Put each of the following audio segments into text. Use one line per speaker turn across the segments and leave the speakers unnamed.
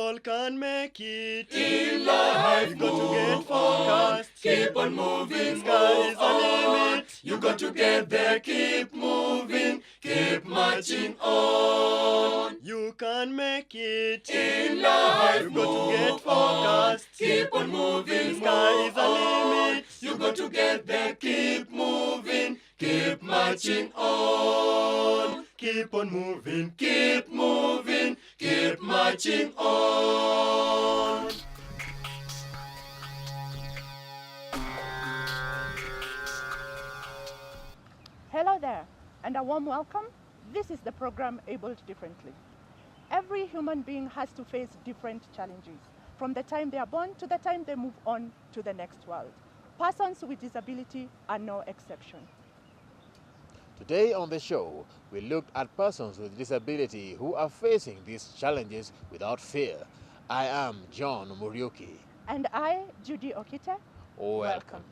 all can make it.
In life,
You got to get focused.
Keep on moving.
Sky is the limit.
You got to get there. Keep moving. Keep marching on.
You can make it.
In life,
You got to get focused.
Keep on moving.
Sky is the limit.
You got to get there. Keep moving. Keep marching on.
Keep on moving.
Keep moving. Keep marching on.
Hello there, and a warm welcome. This is the program Abled Differently. Every human being has to face different challenges, from the time they are born to the time they move on to the next world. Persons with disability are no exception.
Today on the show, we looked at persons with disability who are facing these challenges without fear. I am John Mureithi.
And I, Judy Okite,
Welcome.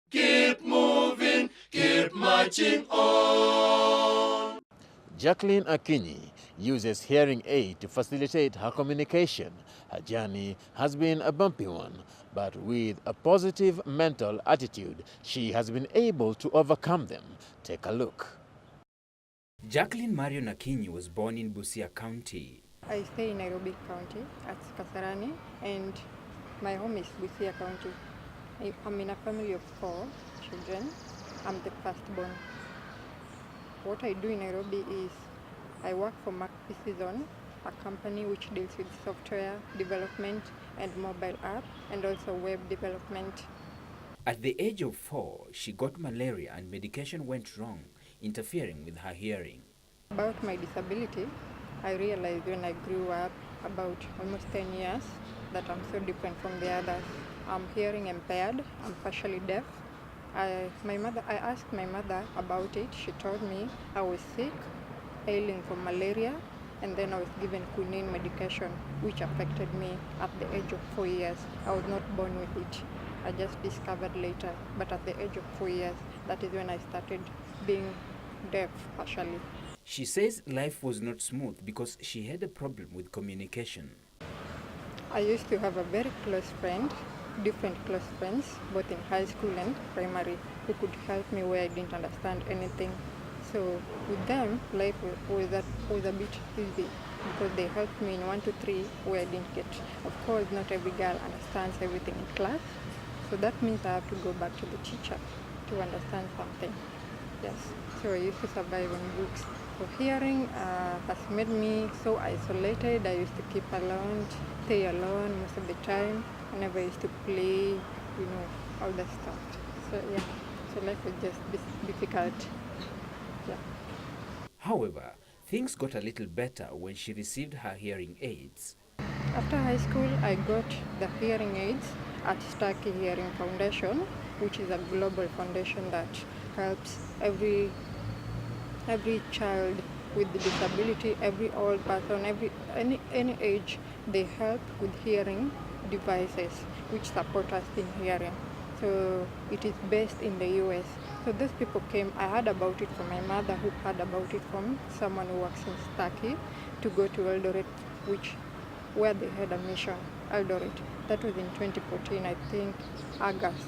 Keep moving. Keep marching on.
Jackline Akinyi uses hearing aid to facilitate her communication. Her journey has been a bumpy one, but with a positive mental attitude, she has been able to overcome them. Take a look.
Jackline Marion Akinyi was born in Busia County.
I stay in Nairobi County at Kasarani, and my home is Busia County. I'm in a family of 4 children. I'm the firstborn. What I do in Nairobi is I work for Season, a company which deals with software development and mobile app, and also web development.
At the age of 4, she got malaria and medication went wrong, interfering with her hearing.
About my disability, I realized when I grew up, about almost 10 years, that I'm so different from the others. I'm hearing impaired, I'm partially deaf. I asked my mother about it. She told me I was sick, ailing from malaria, and then I was given quinine medication, which affected me at the age of 4 years. I was not born with it. I just discovered later, but at the age of 4 years, that is when I started being deaf partially.
She says life was not smooth because she had a problem with communication.
I used to have a very close friend, different close friends, both in high school and primary, who could help me where I didn't understand anything. So with them, life was a bit easy because they helped me in 1 to 3 where I didn't get. Of course, not every girl understands everything in class, so that means I have to go back to the teacher to understand something. Yes, so I used to survive on books. So hearing has made me so isolated. I used to keep alone, stay alone most of the time. I never used to play, all that stuff. So yeah, so life was just difficult. Yeah.
However, things got a little better when she received her hearing aids.
After high school, I got the hearing aids at Starkey Hearing Foundation, which is a global foundation that helps every child with the disability, every old person, any age. They help with hearing devices which support us in hearing. So it is based in the US. So those people came. I heard about it from my mother, who heard about it from someone who works in Starkey, to go to Eldoret, where they had a mission, Eldoret. That was in 2014, I think, August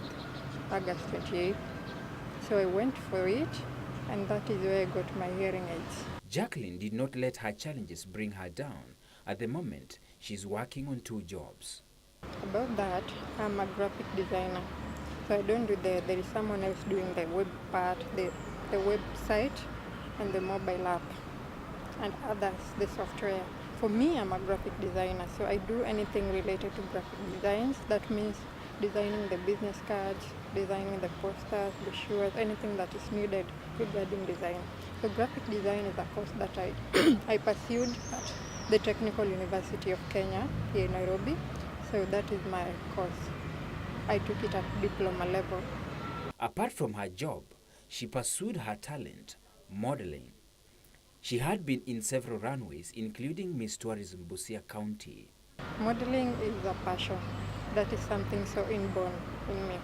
28th. So I went for it, and that is where I got my hearing aids.
Jackline did not let her challenges bring her down. At the moment, she's working on 2 jobs.
About that, I'm a graphic designer. So I don't do there is someone else doing the web part, the website and the mobile app, and others, the software. For me, I'm a graphic designer, so I do anything related to graphic designs. That means designing the business cards, designing the posters, the brochures, anything that is needed regarding design. So graphic design is a course that I pursued at the Technical University of Kenya here in Nairobi. So that is my course. I took it at diploma level.
Apart from her job, she pursued her talent, modeling. She had been in several runways, including Miss Tourism Busia County.
Modeling is a passion. That is something so inborn in me.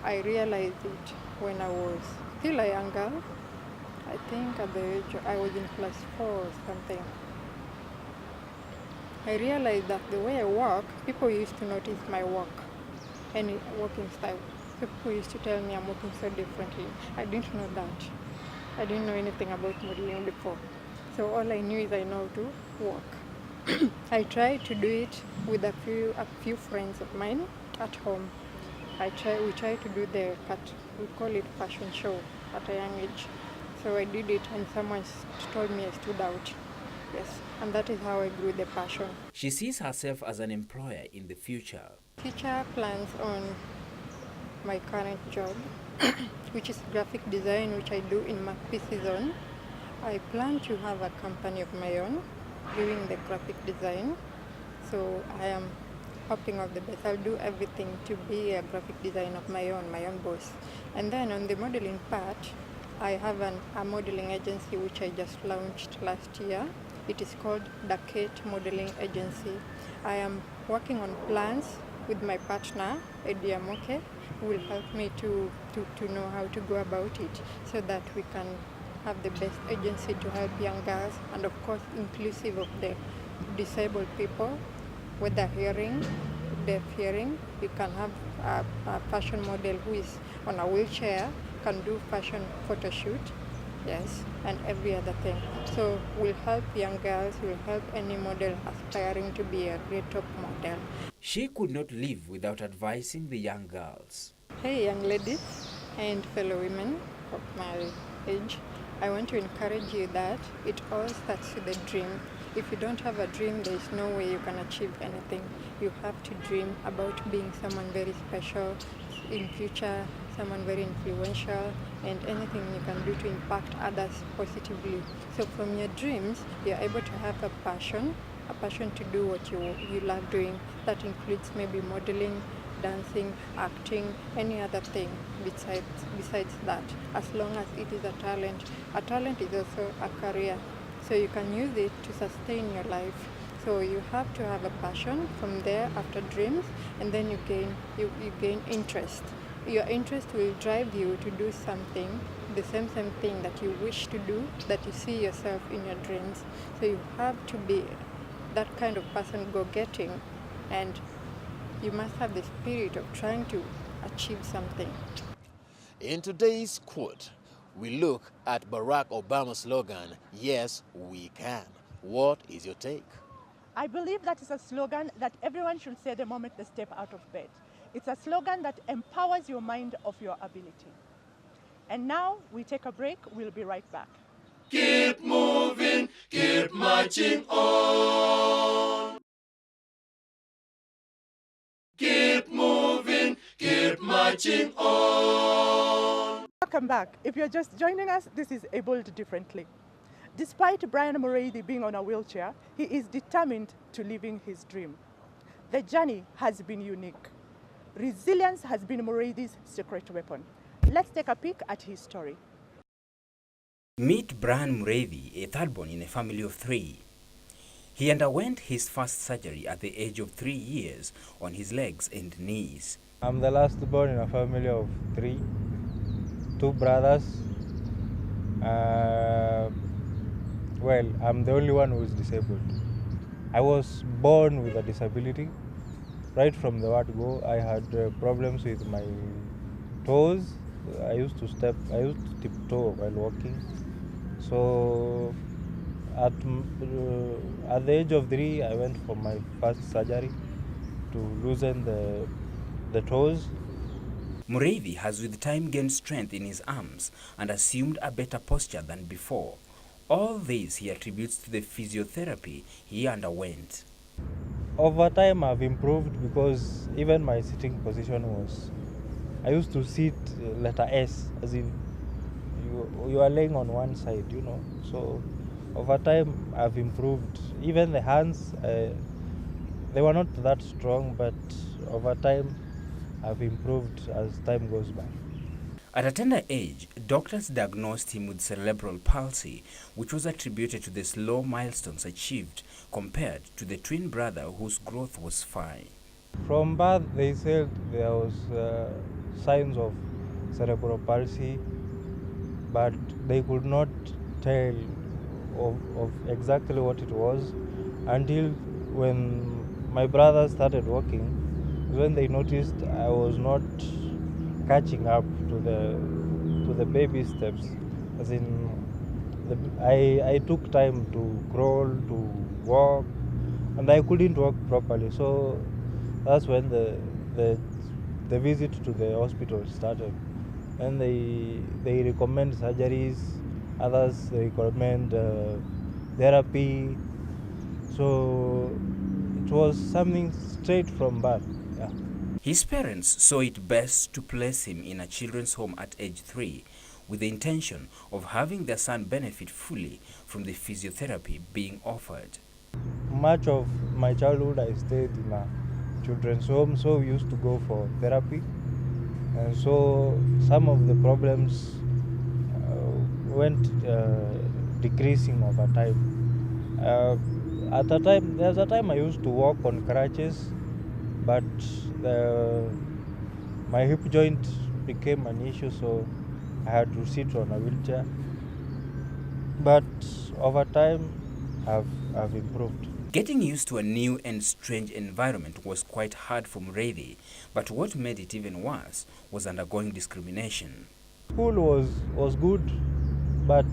I realized it when I was still a young girl. I think at the age I was in class 4 or something. I realized that the way I walk, people used to notice my walk and walking style. So people used to tell me I'm walking so differently. I didn't know that. I didn't know anything about modeling before. So all I knew is I know to walk. I tried to do it with a few friends of mine at home. We tried to do we call it fashion show at a young age. So I did it and someone told me I stood out. Yes, and that is how I grew the passion.
She sees herself as an employer in the future.
Future plans on my current job, which is graphic design, which I do in my peak season. I plan to have a company of my own doing the graphic design. So I am hoping of the best. I'll do everything to be a graphic designer of my own boss. And then on the modeling part, I have a modeling agency which I just launched last year. It is called the Kate Modeling Agency. I am working on plans with my partner, Eddie Amoke, who will help me to know how to go about it so that we can have the best agency to help young girls, and of course inclusive of the disabled people, whether hearing, deaf hearing. You can have a fashion model who is on a wheelchair, can do fashion photo shoot, yes, and every other thing. So we'll help young girls, we'll help any model aspiring to be a great top model.
She could not live without advising the young girls.
Hey young ladies and fellow women of my age, I want to encourage you that it all starts with a dream. If you don't have a dream, there is no way you can achieve anything. You have to dream about being someone very special in future, someone very influential, and anything you can do to impact others positively. So from your dreams, you're able to have a passion to do what you love doing. That includes maybe modeling, dancing, acting, any other thing besides that, as long as it is a talent. A talent is also a career, so you can use it to sustain your life. So you have to have a passion. From there, after dreams, and then you gain interest. Your interest will drive you to do something, the same thing that you wish to do, that you see yourself in your dreams. So you have to be that kind of person, go-getting, and you must have the spirit of trying to achieve something.
In today's quote, we look at Barack Obama's slogan, "Yes, we can." What is your take?
I believe that is a slogan that everyone should say the moment they step out of bed. It's a slogan that empowers your mind of your ability. And now we take a break. We'll be right back.
Keep moving, keep marching on. Keep moving, keep marching on.
Welcome back. If you're just joining us, this is Abled Differently. Despite Brian Mureithi being on a wheelchair, he is determined to living his dream. The journey has been unique. Resilience has been Mureithi's secret weapon. Let's take a peek at his story.
Meet Brian Mureithi, a thirdborn in a family of 3. He underwent his first surgery at the age of 3 years on his legs and knees.
I'm the last born in a family of 3, 2 brothers. Well, I'm the only one who is disabled. I was born with a disability. Right from the word go, I had problems with my toes. I used to tiptoe while walking. So at the age of 3, I went for my first surgery to loosen the toes.
Mureithi has with time gained strength in his arms and assumed a better posture than before. All this he attributes to the physiotherapy he underwent.
Over time I've improved because even my sitting position I used to sit letter S, as in you are laying on one side, So over time I've improved. Even the hands, they were not that strong, but over time I've improved as time goes by.
At a tender age, doctors diagnosed him with cerebral palsy, which was attributed to the slow milestones achieved compared to the twin brother whose growth was fine.
From birth, they said there was signs of cerebral palsy, but they could not tell of exactly what it was until when my brother started walking, when they noticed I was not catching up to the baby steps, as in I took time to crawl, to walk, and I couldn't walk properly. So that's when the visit to the hospital started. And they recommend surgeries, others they recommend therapy. So it was something straight from birth. Yeah.
His parents saw it best to place him in a children's home at age 3 with the intention of having their son benefit fully from the physiotherapy being offered.
Much of my childhood I stayed in a children's home, so we used to go for therapy. And so some of the problems went decreasing over time. There's a time I used to walk on crutches, but my hip joint became an issue, so I had to sit on a wheelchair. But over time, I've improved.
Getting used to a new and strange environment was quite hard for Mureithi, but what made it even worse was undergoing discrimination.
School was good, but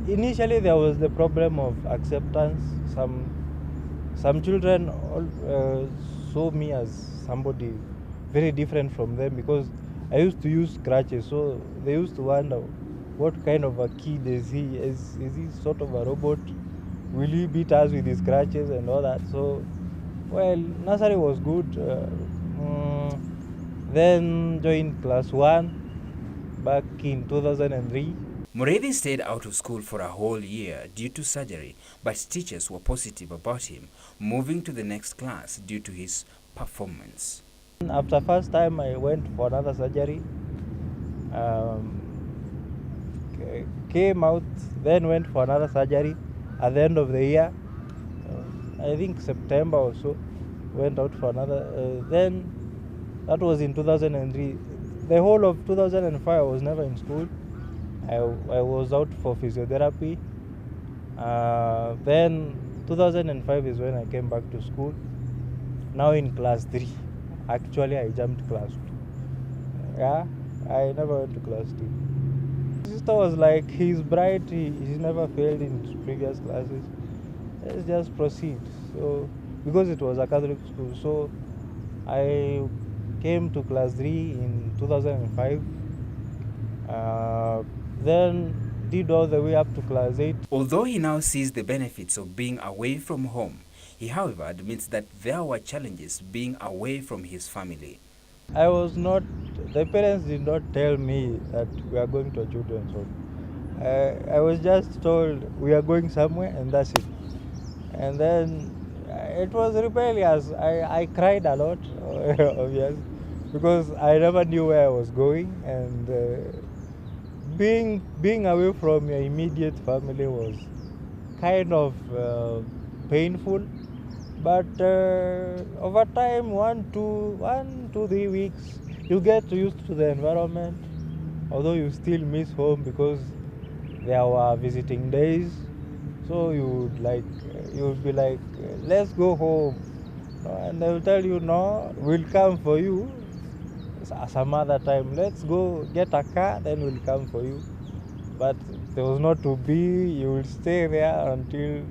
initially there was the problem of acceptance. Some children saw me as somebody very different from them because I used to use crutches, so they used to wonder what kind of a kid is he? Is he sort of a robot? Will he beat us with his crutches and all that? So, well, nursery was good. Then joined class 1 back in 2003.
Mureithi stayed out of school for a whole year due to surgery, but teachers were positive about him moving to the next class due to his performance.
After first time, I went for another surgery. Came out, then went for another surgery at the end of the year. I think September or so, went out for another. Then that was in 2003. The whole of 2005, I was never in school. I was out for physiotherapy. Then 2005 is when I came back to school. Now in class 3. Actually, I jumped class 2. Yeah, I never went to class 2. Sister was like, he's bright, he's never failed in previous classes. Let's just proceed. So, because it was a Catholic school, so I came to class 3 in 2005. Then did all the way up to class 8.
Although he now sees the benefits of being away from home, he however admits that there were challenges being away from his family.
The parents did not tell me that we are going to a children's home. I was just told we are going somewhere and that's it. And then it was rebellious. I cried a lot, obviously, because I never knew where I was going, and being away from your immediate family was kind of painful. But over time, 3 weeks, you get used to the environment, although you still miss home because there were visiting days. So you would be like, let's go home. And they will tell you, no, we'll come for you some other time. Let's go get a car, then we'll come for you. But there was not to be. You will stay there until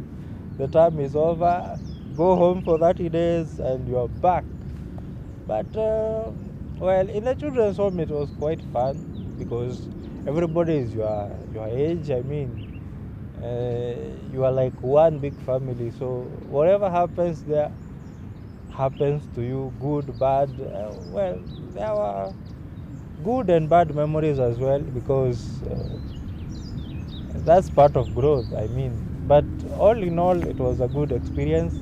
the term is over. Go home for 30 days and you are back. But well, in the children's home it was quite fun because everybody is your age. I mean, you are like one big family. So whatever happens there happens to you, good, bad. Well, there were good and bad memories as well because that's part of growth. I mean, but all in all, it was a good experience.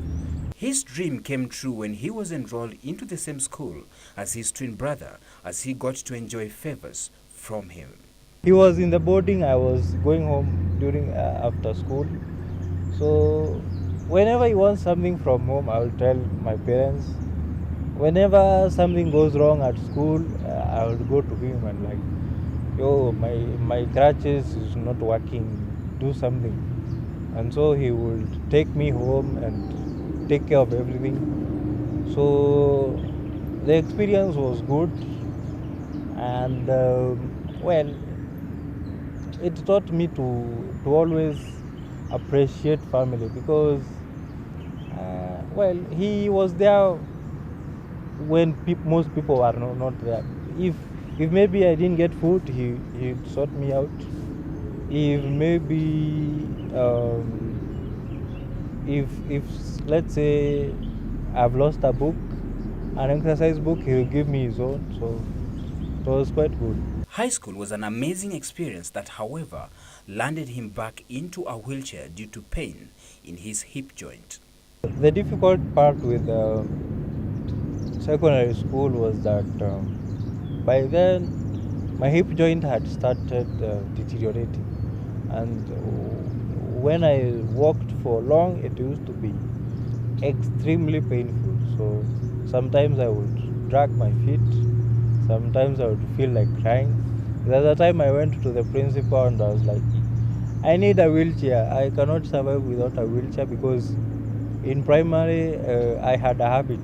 His dream came true when he was enrolled into the same school as his twin brother, as he got to enjoy favors from him.
He was in the boarding. I was going home during after school. So whenever he wants something from home, I will tell my parents. Whenever something goes wrong at school, I will go to him and like, yo, my crutches is not working. Do something. and so he would take me home and take care of everything. So the experience was good, and well, it taught me to always appreciate family, because well, he was there when most people are not there. If maybe I didn't get food, he'd sort me out. If maybe if let's say I've lost a book, an exercise book, he'll give me his own. So it was quite good.
High school was an amazing experience that, however, landed him back into a wheelchair due to pain in his hip joint.
The difficult part with secondary school was that by then my hip joint had started deteriorating, and when I walked for long, it used to be extremely painful. So sometimes I would drag my feet, sometimes I would feel like crying. The other time I went to the principal and I was like, I need a wheelchair. I cannot survive without a wheelchair, because in primary I had a habit.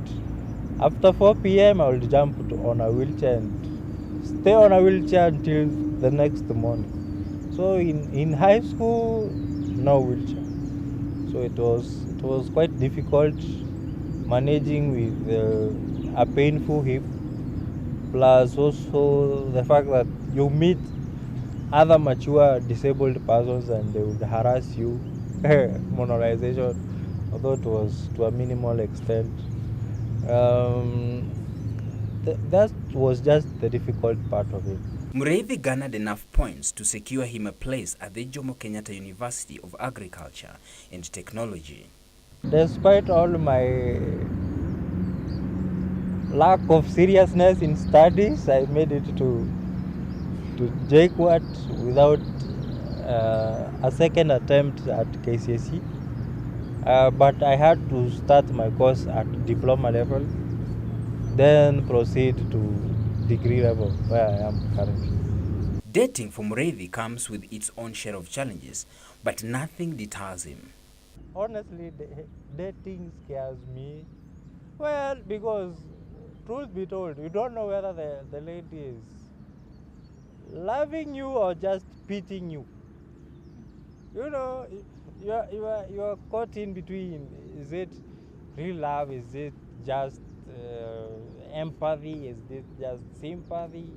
After 4 p.m. I would jump on a wheelchair and stay on a wheelchair until the next morning. So in high school, no wheelchair. So it was quite difficult managing with a painful hip, plus also the fact that you meet other mature disabled persons and they would harass you. Monetization, although it was to a minimal extent. That was just the difficult part of it.
Mureithi garnered enough points to secure him a place at the Jomo Kenyatta University of Agriculture and Technology.
Despite all my lack of seriousness in studies, I made it to JKUAT without a second attempt at KCSE. But I had to start my course at diploma level, then proceed to degree level, where I am currently.
Dating for Mureithi comes with its own share of challenges, but nothing deters him.
Honestly, dating scares me. Well, because truth be told, you don't know whether the lady is loving you or just pitying you. You know, you are caught in between. Is it real love? Is it just empathy? Is it just sympathy?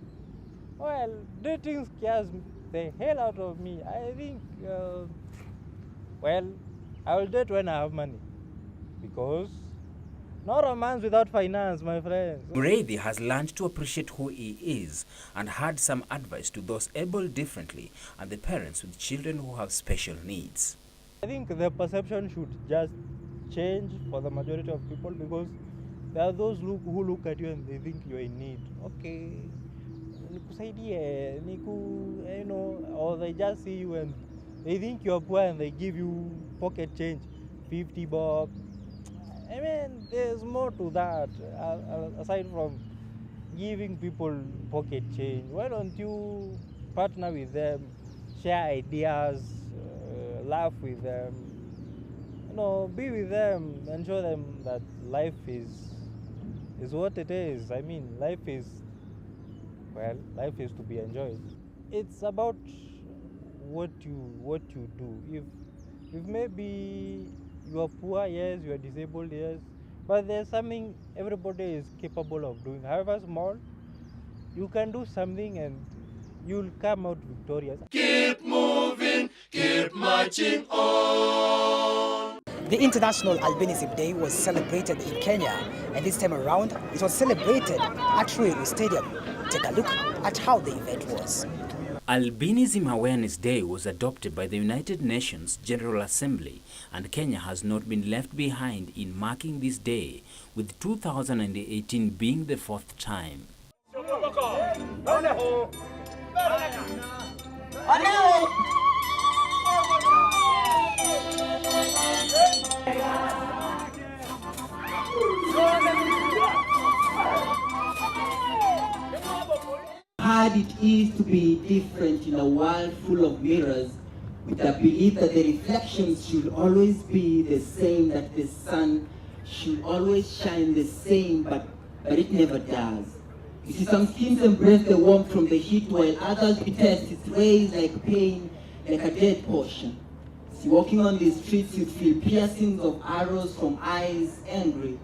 Well, dating scares the hell out of me. I think, well, I will date when I have money, because no romance without finance, my friends.
Mureithi has learned to appreciate who he is and had some advice to those able differently and the parents with children who have special needs.
I think the perception should just change for the majority of people, because there are those who look at you and they think you're in need. Okay, nikusaidie, you know, or they just see you and they think you're poor and they give you pocket change, 50 bob. I mean, there's more to that, aside from giving people pocket change. Why don't you partner with them, share ideas, laugh with them, you know, be with them and show them that life is what it is. I mean, life is to be enjoyed. It's about what you do. If maybe you are poor, yes, you are disabled, yes, but there's something everybody is capable of doing. However small, you can do something and you'll come out victorious.
Keep moving, keep marching on.
The International Albinism Day was celebrated in Kenya, and this time around it was celebrated at Ruiru Stadium. Take a look at how the event was.
Albinism Awareness Day was adopted by the United Nations General Assembly, and Kenya has not been left behind in marking this day, with 2018 being the 4th time.
Hard it is to be different in a world full of mirrors with the belief that the reflections should always be the same, that the sun should always shine the same, but it never does. You see, some skins embrace the warmth from the heat, while others detest its rays like pain, like a dead portion. See, walking on these streets, you feel piercings of arrows from eyes, angry.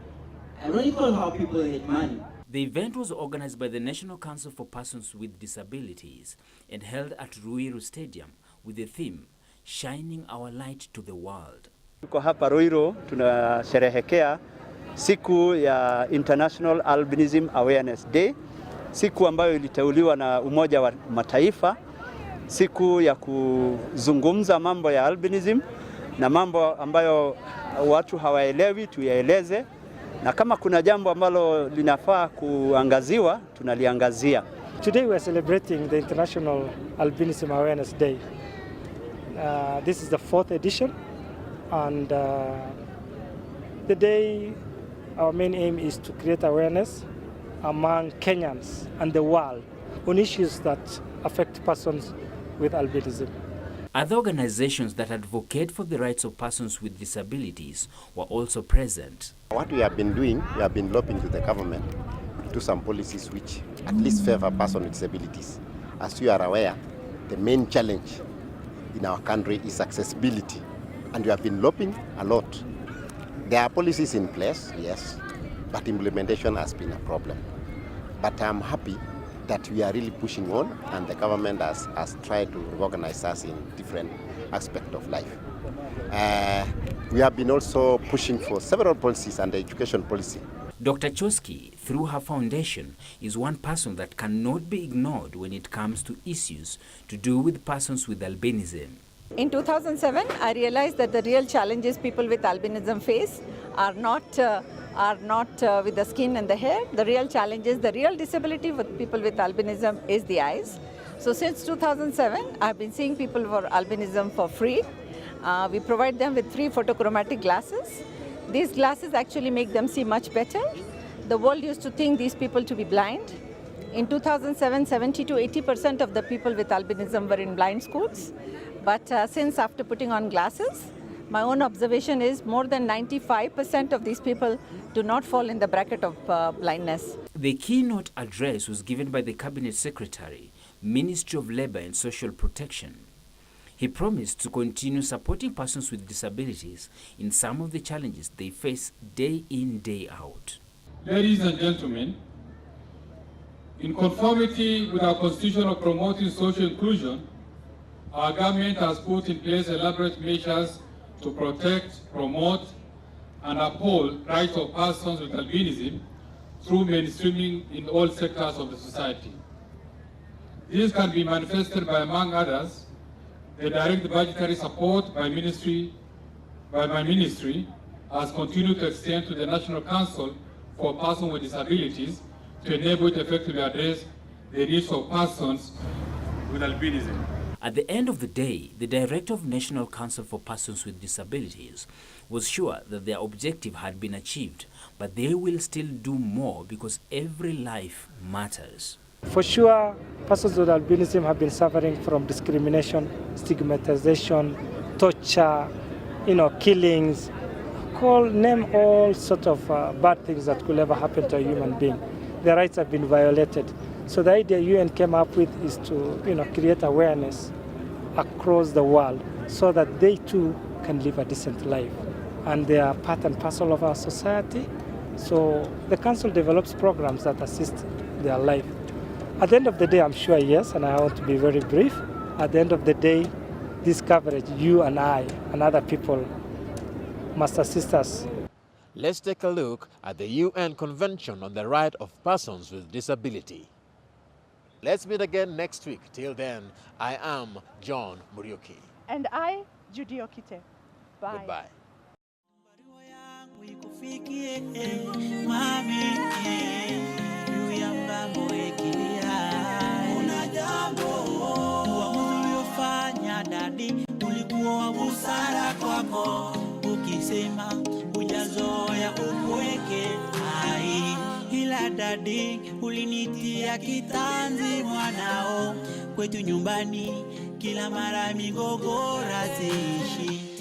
Ironical how people hate money.
The event was organized by the National Council for Persons with Disabilities and held at Ruiru Stadium with the theme, Shining Our Light to the World.
Tuko hapa Ruiru tunasherehekea siku ya International Albinism Awareness Day, siku ambayo iliteuliwa na Umoja wa Mataifa, siku ya kuzungumza mambo ya albinism na mambo ambayo watu hawaelewi tuyaeleze, na kama kuna jambo ambalo linafaa kuangaziwa tunaliangazia.
Today we are celebrating the International Albinism Awareness Day. This is the 4th edition, and the day, our main aim is to create awareness among Kenyans and the world on issues that affect persons with albinism.
Other organizations that advocate for the rights of persons with disabilities were also present.
What we have been doing, we have been lobbying to the government to some policies which at least favor persons with disabilities. As you are aware, the main challenge in our country is accessibility, and we have been lobbying a lot. There are policies in place, yes, but implementation has been a problem. But I'm happy that we are really pushing on, and the government has tried to recognize us in different aspects of life. We have been also pushing for several policies and the education policy.
Dr. Choski, through her foundation, is one person that cannot be ignored when it comes to issues to do with persons with albinism.
In 2007, I realized that the real challenges people with albinism face are not with the skin and the hair. The real challenges, the real disability with people with albinism is the eyes. So since 2007, I've been seeing people for albinism for free. We provide them with free photochromatic glasses. These glasses actually make them see much better. The world used to think these people to be blind. In 2007, 70 to 80% of the people with albinism were in blind schools. But since after putting on glasses, my own observation is more than 95% of these people do not fall in the bracket of blindness.
The keynote address was given by the Cabinet Secretary, Ministry of Labour and Social Protection. He promised to continue supporting persons with disabilities in some of the challenges they face day in, day out.
Ladies and gentlemen, in conformity with our Constitution of promoting social inclusion, our government has put in place elaborate measures to protect, promote, and uphold rights of persons with albinism through mainstreaming in all sectors of the society. This can be manifested by, among others, the direct budgetary support by my ministry has continued to extend to the National Council for Persons with Disabilities to enable it to effectively address the needs of persons with albinism.
At the end of the day, the Director of National Council for Persons with Disabilities was sure that their objective had been achieved, but they will still do more because every life matters.
For sure, persons with albinism have been suffering from discrimination, stigmatization, torture, killings, name all sorts of bad things that could ever happen to a human being. Their rights have been violated. So the idea UN came up with is to create awareness across the world so that they too can live a decent life. And they are part and parcel of our society. So the Council develops programs that assist their life. At the end of the day, I'm sure, yes, and I want to be very brief, at the end of the day, this coverage, you and I and other people must assist us.
Let's take a look at the UN Convention on the Right of Persons with Disability. Let's meet again next week. Till then, I am John Mureithi.
And I, Judy Okite. Bye.
Goodbye.
Ulikuwa busara kwako ukisema hujazoea upweke hai, ila dadi ulinitia kitanzi mwanao kwetu nyumbani
kila mara migogoro haziishi.